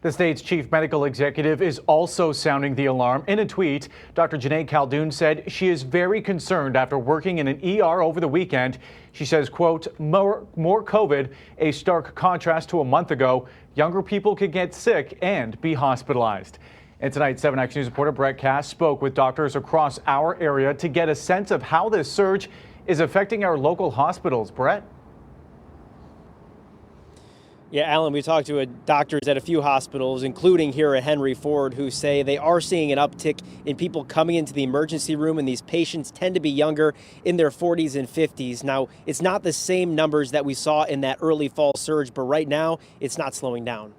The state's chief medical executive is also sounding the alarm. In a tweet, Dr. Janae Caldoun said she is very concerned after working in an ER over the weekend. She says, quote, more COVID, a stark contrast to a month ago. Younger people could get sick and be hospitalized. And tonight, 7 Action News reporter Brett Cass spoke with doctors across our area to get a sense of how this surge is affecting our local hospitals. Brett? Yeah, Alan, we talked to doctors at a few hospitals, including here at Henry Ford, who say they are seeing an uptick in people coming into the emergency room, and these patients tend to be younger, in their 40s and 50s. Now, it's not the same numbers that we saw in that early fall surge, but right now, it's not slowing down.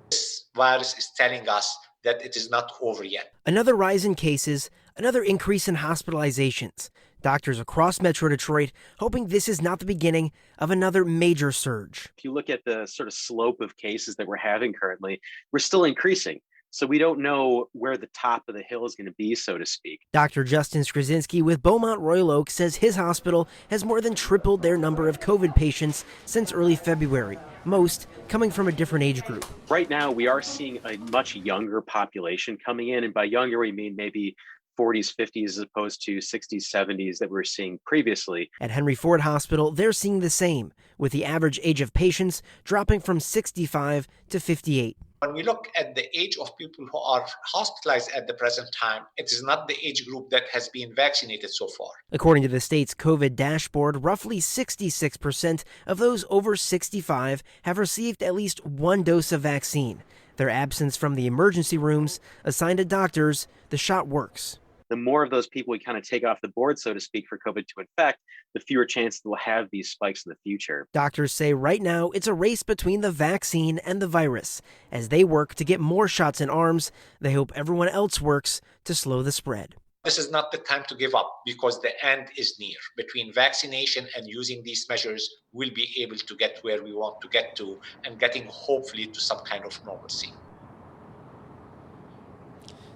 This virus is telling us that it is not over yet. Another rise in cases, another increase in hospitalizations. Doctors across Metro Detroit hoping this is not the beginning of another major surge. If you look at the sort of slope of cases that we're having currently, we're still increasing. So we don't know where the top of the hill is going to be, so to speak. Dr. Justin Skrasinski with Beaumont Royal Oak says his hospital has more than tripled their number of COVID patients since early February, most coming from a different age group. Right now, we are seeing a much younger population coming in, and by younger, we mean maybe 40s, 50s, as opposed to 60s, 70s that we were seeing previously. At Henry Ford Hospital, they're seeing the same, with the average age of patients dropping from 65 to 58. When we look at the age of people who are hospitalized at the present time, it is not the age group that has been vaccinated so far. According to the state's COVID dashboard, roughly 66% of those over 65 have received at least one dose of vaccine. Their absence from the emergency rooms, a sign to doctors the shot works. The more of those people we kind of take off the board, so to speak, for COVID to infect, the fewer chances we'll have these spikes in the future. Doctors say right now it's a race between the vaccine and the virus. As they work to get more shots in arms, they hope everyone else works to slow the spread. This is not the time to give up because the end is near. Between vaccination and using these measures, we'll be able to get where we want to get to and getting hopefully to some kind of normalcy.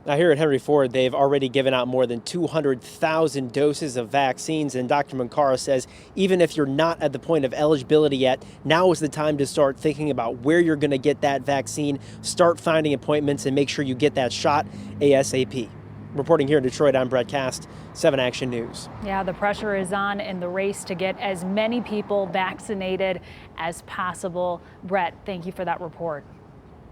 Now here at Henry Ford, they've already given out more than 200,000 doses of vaccines, and Dr. Mankara says even if you're not at the point of eligibility yet, now is the time to start thinking about where you're going to get that vaccine, start finding appointments, and make sure you get that shot ASAP. Reporting here in Detroit, I'm Brett Cast, 7 Action News. Yeah, the pressure is on in the race to get as many people vaccinated as possible. Brett, thank you for that report.